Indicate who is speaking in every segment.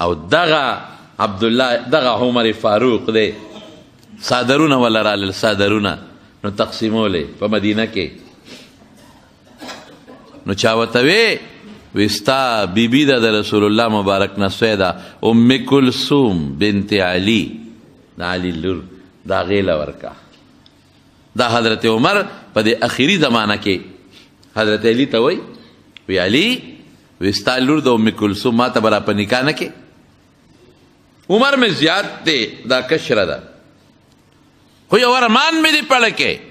Speaker 1: او دغه عبدالله دغه عمر فاروق دی صادرونه ولا رالل صادرونه نو تقسیمولی په مدینه کې نو چا ورته وی ستا بیبي ده د رسول الله مبارک نه سوی ده ام کلثوم بنت علي د علي لور دا غیله ورکه دا حضرت عمر په د اخري زمانه کې حضرت علي ته وی علي وی ستا لور د ام کلثوم ما ته به را په نکاح نه کې عمر مې زیات دی دا کشره ده خو یو ارمان مې دی پړه کې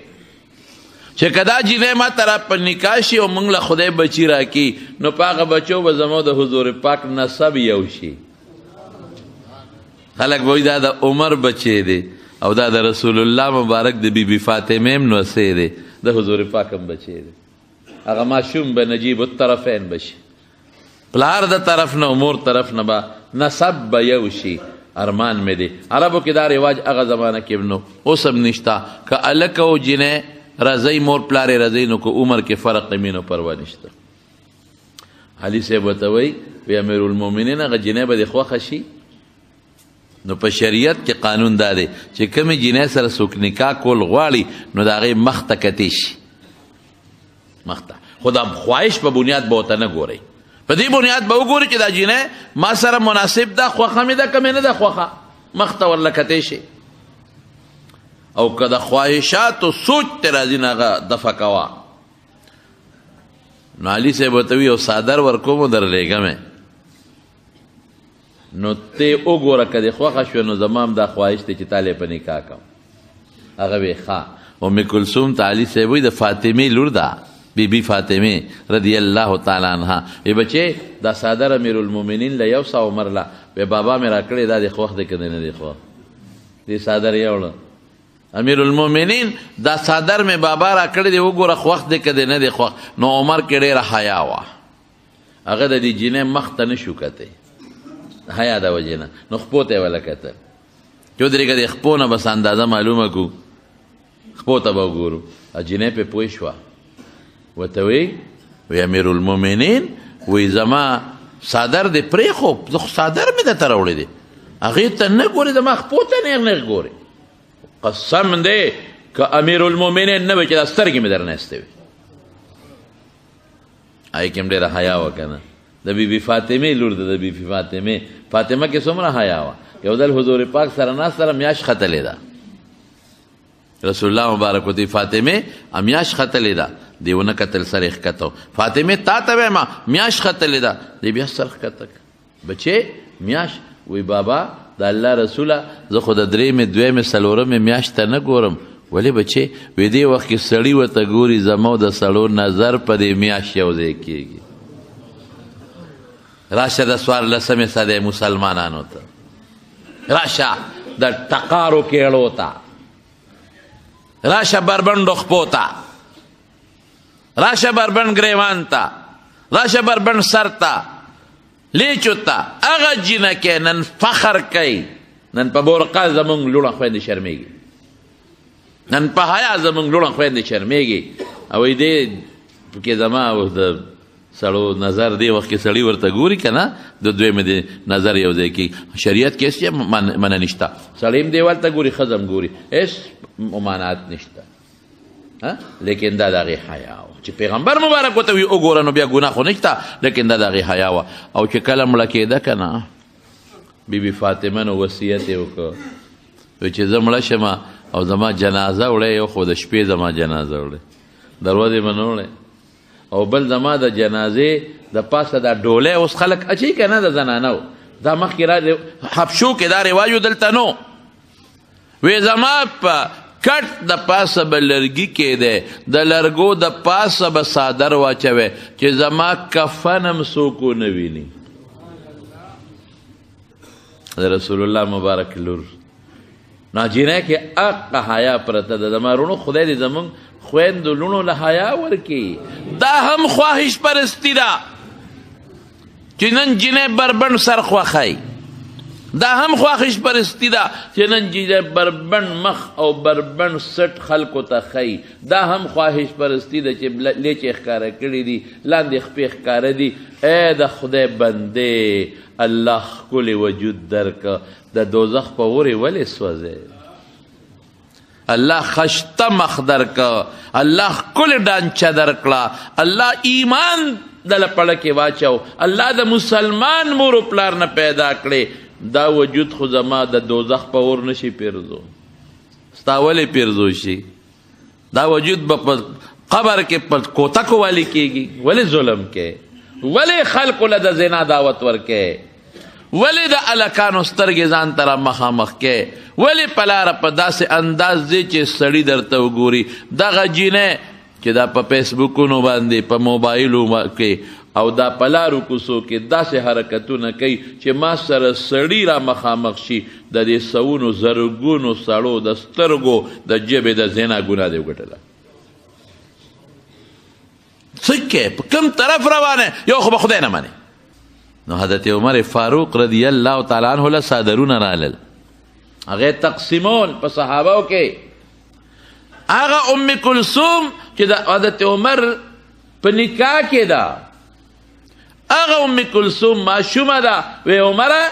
Speaker 1: چې که دا جینۍ ما ته را په نکاح شي او موږ له خدای بچي راکړي نو په هغه بچو به زموږ د حضور پاک نسب یو شي خلک به وایي دا د عمر بچی دی او دا د رسول الله مبارک د بیبي فاطمې هم نوسی دی د حضور پاک هم بچی دی هغه ماشوم به نجیب الطرفین بشي پلار د طرف نه مور طرف نه به نسب به یو شي ارمان مې دی عربو کې دا رواج هغه زمانه کې نو اوس هم نشته که هلک او جینۍ رضی مور پلارې رضی نو که عمر کې فرق وي نو پروا نشته علي صاحب ورته وی امیر المؤمنین هغه جینۍ به دې خوښه شي نو په شریعت کې قانون دا دی چې کومې جینۍ سره څوک نکاح کول غواړي نو د هغې مخ ته کتی شي مخ ته خو دا خواهش په بنیاد به ورته نه ګورئ په دې بنیاد به وګوري چې دا جینۍ ما سره مناسب ده خوښه مې ده که مې نه ده خوښه مخ ته ورله کتی شي او که د خواهشاتو سوچ ته راځي نه هغه دفع کوه نو علي صاحب ورته وي یو څادر ورکوم درلیږم نو ته وګوره که دې خوښه شوه نو زما هم دا خواهش دی چې تا له په نکاح کوم هغه وی ښه ام کلثوم ته علي صاحب وایي د فاطمې لور ده بیبي فاطمه رضی الله تعالی عنها ای بچې دا څادر امیر المؤمنین له 100 عمر له وی بابا مې راکړی دا د خوښ دی که دی نه دی خوښ دې څادر یوړه امیر المؤمنین دا څادر مې بابا راکړی دی وګوره خوښ دی که دی نه دی خوښ نو عمر کې ډېره حیا وه هغه د دې جینۍ مخ ته نه شو کتی حیا د وجې نه نو خپو ته یې وله کتل چې ودرېږه د خپو نه بس اندازه معلومه کړو خپو ته به وګورو جینۍ پې پوه شوه ورته وی امیر المؤمنین وی زما څادر دې پرېښو زه خو څادر مې درته راوړی دی هغې ته نه ګورې زما خپو ته نیغ نیغ ګورې قسم دی که امیر المؤمنین نه وی چې دا سترګې مې در نهستې وي هغې کې هم ډېره حیا وه که نه د بیبي فاطمې لور ده د بیبي فاطمه کې څومره حیا وه یو ځل حضور پاک سره ناست سره میاشت ختلې ده رسول الله مبارک ورته فاطمه میاشت ختلې ده دی ونه کتل سر یې ښکته فاطمه تا ته وایم میاشت ختلې ده دی بیا سر ښکته بچې میاشت وی بابا د الله رسوله زه خو د درېیمې دویمې څلورمې میاشت ته نه ګورم ولې بچې وی دې وخت کې سړي ورته ګوري زما د سړو نظر په دې میاشت یو ځای کېږي راشه د څوارلسمې صدۍ مسلمانانو ته راشه د ټقارو کېړو ته راشه بربنډو خپو ته راشه بربند ګریوان ته راشه بربند سر ته لیچو ته هغه جینکې نن فخر کوي نن په برقع زمونږ لوڼه خویندې شرمېږي نن په حیا زمونږ لوڼه خویندې شرمېږي او دې پکې زما د سړو نظر دی وخت کې سړي ورته ګوري که نه د دویمې د نظر یو ځای کې شریعت کې هېڅ منع نشته سړی هم دیوال ته ګوري ښځه هم ګوري هېڅ ممانعت نشته لیکن دا د هغې حیا وه چې پیغمبر مبارک ورته وي وګوره نو بیا ګناه خو نشته لیکن دا د هغې حیا وه او چې کله مړه کېده که نه بیبي فاطمه نو وصیت یې وکړه وایي چې زه مړه شم او زما جنازه وړی یو خو د شپې زما جنازه وړی دروازې به نه وړی او بل زما د جنازې د پاسه دا ډولۍ اوس خلک اچوي که نه د زنانو دا مخکې حبشو کې دا رواج و دلته نو وی زما په کټ د پاسه به لرګي کېدی د لرګو د پاسه به څادر واچوی چې زما کفن هم څوک ونه ویني د رسول الله مبارک لور ناجینه کې اقه حیا پرته ده زما رونو خدای دې زمونږ خویندو لونو له حیا ورکي دا هم خواهش پرستی ده چې نن جینۍ بربند سر خوښی دا هم خواهش پرستی ده چې نن چې بربند مخ او بربند سټ خلکو ته ښیي، دا هم خواهش پرستی ده چې لیچې ښکاره کړي دي، لاندې خپې ښکاره دي. ای د خدای بندې، الله ښکلی وجود درکه، د دوزخ په اورې ولې سوځې؟ الله خشته مخ درکه، الله ښکلی ډانچه درکړه، الله ایمان دله پړه کې واچو، الله د مسلمان مور و پلار نه پیدا کړې. دا وجود خو زما د دوزخ په اور نشي پیرزو. ستا ولې پیرزو شي؟ دا وجود به په قبر کې په کوتکو والی کېږي. ولې ظلم کې؟ ولې خلقو له د زنا دعوت ورکې؟ ولې د الکانو سترګې ځان ته را مخامخ کې؟ ولې په لاره په داسې انداز دی چې سړي درته وګوري؟ دغه جینۍ چې دا په فیسبوکونو باندې په موبایلو کې او دا په لارو کوڅو کې داسې حرکتونه کوي چې ما سره سړي را مخامخ شي، د دې سوونو زرګونو سړو د سترګو د ژبې د زنا ګناه دی وګټله. څه کې په کوم طرف روانه؟ یو خو به خدای نه منې. نو حضرت عمر فاروق رضی الله تعالی عنه له صادرونه رالل، هغه تقسیمون په صحابو کې. هغه ام کلثوم چې د حضرت عمر په نکاح کې ده، هغه ام کلثوم معشومه ده. وی عمره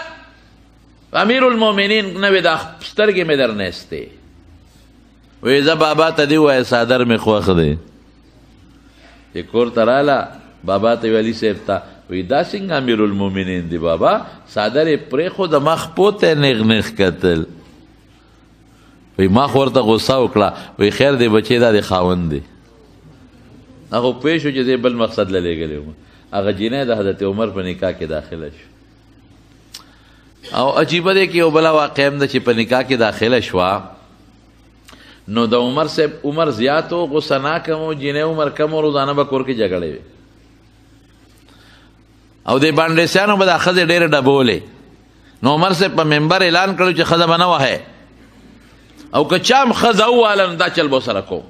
Speaker 1: امیر المؤمنین نه وی دا سترګې مې در نیستې. وی زه بابا ته دې ووایه صادر مې خوښ دی. چې کور ته راله بابا ته وی علي صاحب ته وی دا څنګه امیر المؤمنین دی بابا؟ صادر یې پرېښود، مخ پوته نغ نغ کتل. وی ما خو ورته غصه وکړه، وی خیر دی بچې دا د خاوند دی. هغه پوه شو چې دی بل مقصد له لېږلی وم. هغه جینۍ د حضرت عمر په نکاح کې داخله شو. او عجیبه دی کې یو بله واقع هم ده چې په نکاح کې داخله شوه، نو د عمر صاحب عمر زیات و، غصه ناک هم و، جینۍ عمر کم و، روزانه به کور کې جګړې وې. او د بانډیسیانو به دا ښځې ډېرې ډبولې. نو عمر صاحب په منبر اعلان کړی چې ښځه به نه وهئ، او که چا هم ښځه وواله نو دا چل به ورسره کوم.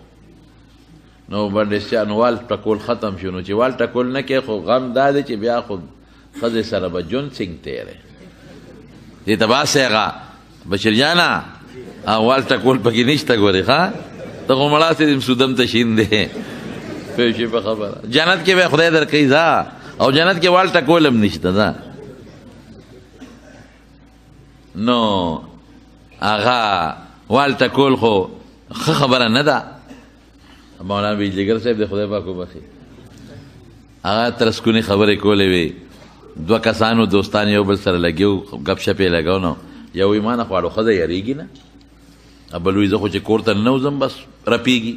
Speaker 1: نو بانډیسیانو وال ټکول ختم شو. نو چې وال ټکول نه کې خو غم دا دی چې بیا خو ښځې سره به ژوند څنګه تېری. دې ته باسې هغه بشیر جانه وال ټکول پکې نشته ګورې ښه، ته خو مړاسې سودم ته شین دی. پوه شوې په خبره؟ جنت کې به خدای درکوي ځه، او جنت کې وال ټکول هم نشته ځه. نو هغه وال ټکول خو ښه خبره نه ده. مولانا بیجلیګر صاحب د خدای پاک وبخي، هغه ترسکونې خبرې کولې وې. دوه کسانو دوستان یو بل سره لګیو، ګپ شپ یې لګاو. نو یو وی ما نه خواړو ښځه یریږي نه، بل وی زه خو چې کور ته ننوځم بس رپېږي.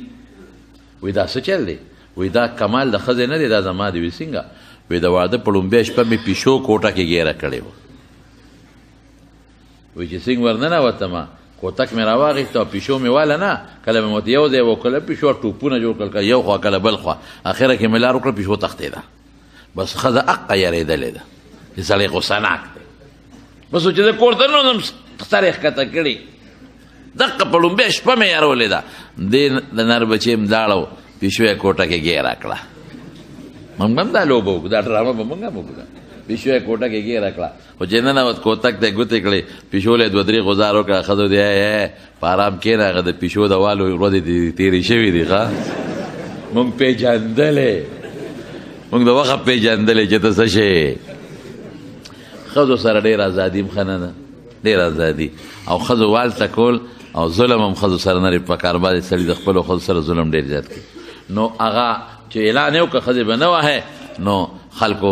Speaker 1: وی دا څه چل دی؟ وی دا کمال د ښځې نه دی، دا زما دی. وی څنګه؟ وی د واده په لومبۍ شپه مې پیشو کوټه کې ګیره کړې وه. وی چې څنګه ورننوتمه کوتک مې راواغېسته او پیشو مې واله نه، کله مې ورته یو ځای وکړله پیشو ټوپونه جوړ کړل، یو خوا کله بل خوا، اخره کې مې لار وکړه پیشو تښتېده. بس ښځه اقه یارېدلې ده چې سړی غصه ناک دی. بس چې زه کور ته ننوځم سر یې ښکته کړي، دقه په لومبۍ شپه مې یارولې ده. دې د نر بچې م داړه پیشو یې کوټه کې ګیره کړه. موږ هم دا لوبه وکړو، دا ډرامه به موږ هم وکړو. پیشو یې کوټه کې ګیره کړه، خو چې ننوت کوتک ته یې ګوتې کړې، پیشو له یې دوه درې غوزار وکړه. ښځو دی په ارام کښېنه، هغه د پیشو د والو ورځې دې تېرې شوي دي. ښه موږ پېژندلې، موږ د وخت پېژندلې چې ته څه شې. ښځو سره ډېر ازادي هم ښه نه ده، ډېر ازادي. او ښځو وال ټکول او ظلم هم ښځو سره نه په کار باندې سړي د خپلو ښځو سره ظلم ډېر زیات کوي. نو هغه چې اعلان یې وکړه ښځې به نه وهئ، نو خلکو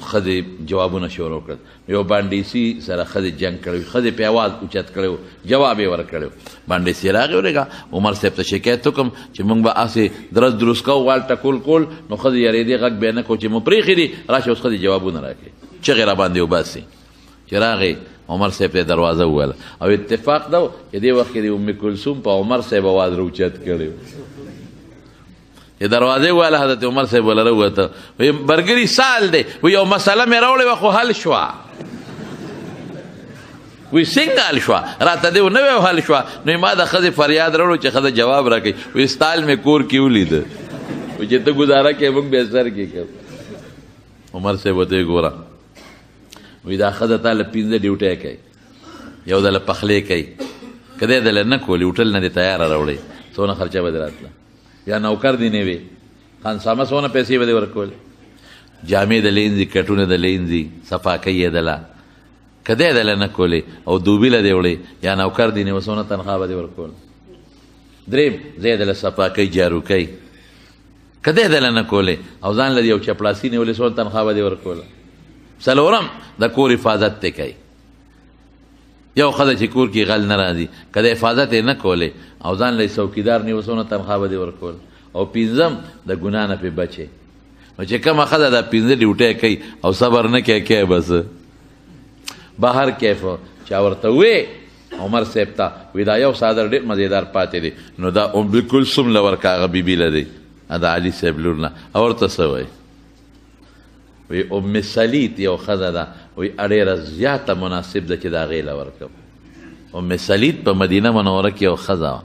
Speaker 1: ښځې جوابونه شروع کړل. یو بانډیسي سره ښځې جنګ کړی، ښځې پې اواز اوچت کړی و، جواب یې ورکړی و. بانډیسي راغی ورېږه عمر صاحب ته شکایت وکړم چې موږ به هسې درز دروز کوو، وال ټکول کول، نو ښځې یارېدې غږ بیا نه کوو چې مو پرېښي دي، راشي اوس ښځې جوابونه راکړي، چغې را باندې وباسي. چې راغی عمر صاحب ته دروازه وویله، او اتفاق ده چې دې وخت کې د ام کلثوم په عمر صاحب اواز راوچت کړی و. چې دروازې وویله حضرت عمر صاحب وله راووته، وایي برګري سال دی، وایي یو مسله مې راوړې وه خو حل شوه. وایي څنګه حل شوه؟ راته دې نه وی حل شوه. نو ما د ښځې فریاد راوړو چې ښځه جواب راکوي. وایي ستا حل مې کور کې ولیده، وایي چې ته ګزاره کوې موږ بیا سر کې کوو. عمر صاحب ورته وایي ګوره، وایي دا ښځه تا له 15 ډیوټۍ کوي، یو دله پخلی کوي که دی دله نه کولی هوټل نه دې تیاره راوړی څونه خرچه به دې راتله یا نوکر دې نه وي خانسامه څونه پیسې به دې ورکولې جامې د لینځي کټونه د لینځي صفا کوي یې دله که دی دله نه کولی او دوبیله دې وړی یا نوکر دې نه وي څونه تنخوا به دې ورکول دریم زه دله صفا کوي جارو کوي که دی دله نه کولی او ځان له یو چپړاسي نیولې څونه تنخوا به دې ورکوله څلورم د کور حفاظت ته کوي یو ښځه چې کور کې غل نه راځي که د حفاظت یې نه کولی او ځان له څوکیدار نیو څونه تنخوا به دې ورکول او پنځم د ګناه نه پې بچې نو چې کومه ښځه دا پنځه ډیوټۍ کوي او صبر نه کوي کوي بس بهر کیف چا ورته وې عمر صاحب ته وی دا یو څادر ډېر مزېدار پاتې دی نو دا ام کلثوم له ورکه هغه بیبي له دی د علي صاحب لور نه او ورته څه وایي وی ام سلیت یو ښځه ده وی ډېره زیاته مناسب ده چې د هغې له ورکم ام سلیت په مدینه منوره کې یو ښځه وه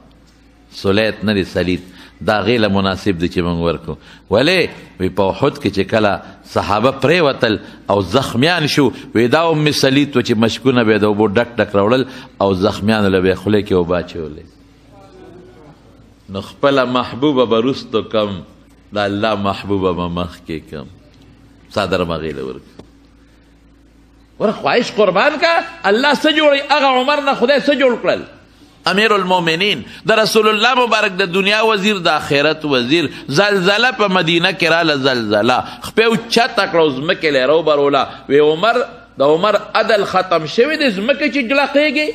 Speaker 1: سلیت نه دی سلیت د هغې له مناسب دی چې موږ ورکو ولې وی په احد کې چې کله صحابه پرېوتل او زخمیان شو وی دا ام سلیت و چې مشکونه به یې د اوبو ډک ډک راوړل او زخمیانو له به یې خولې کې اوبه اچولې نو خپله محبوبه به وروستو کم د الله محبوبه به مخکې کم صادر مغیله ورک ور خواهش قربان کا الله څه جوړي هغه عمر نه خدای څه جوړ کړل امیر المؤمنین د رسول الله مبارک د دنیا وزیر د آخرت وزیر زلزله په مدینه کې راله زلزله خپې اوچته کړه ځمکې له روبروله وی عمر د عمر عدل ختم شوی د ځمکې چې جلقېږي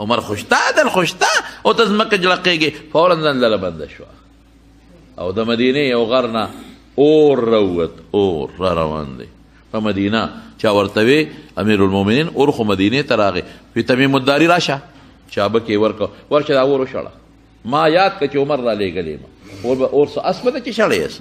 Speaker 1: عمر خوشته عدل خوشته او ته ځمکه جلقېږي فورا زلزله بنده شوه او د مدینې یو غر نه اور روت اور را روان دی په مدینه چا ورته وی امیر المؤمنین اور خو مدینې ته راغی وی تمیم الداري راشه چابه کې ورشه دا اور وشړه ما یاد که چې عمر را لېږلی ما اور څه اسبه ده چې شړی یې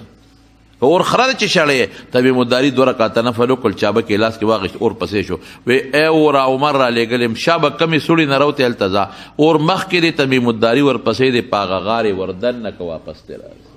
Speaker 1: که اور خره ده چې شړی یې تمیم الداري 2 رکعته نفل وکړل چابه کې لاس کې واغېست اور پسې شو وی ای اور عمر را لېږلی شابه کمې سوړي نه روتې هلته ځه اور مخکې دی تمیم الداري ورپسې دی په هغه غارې وردن نه که واپس دی راځي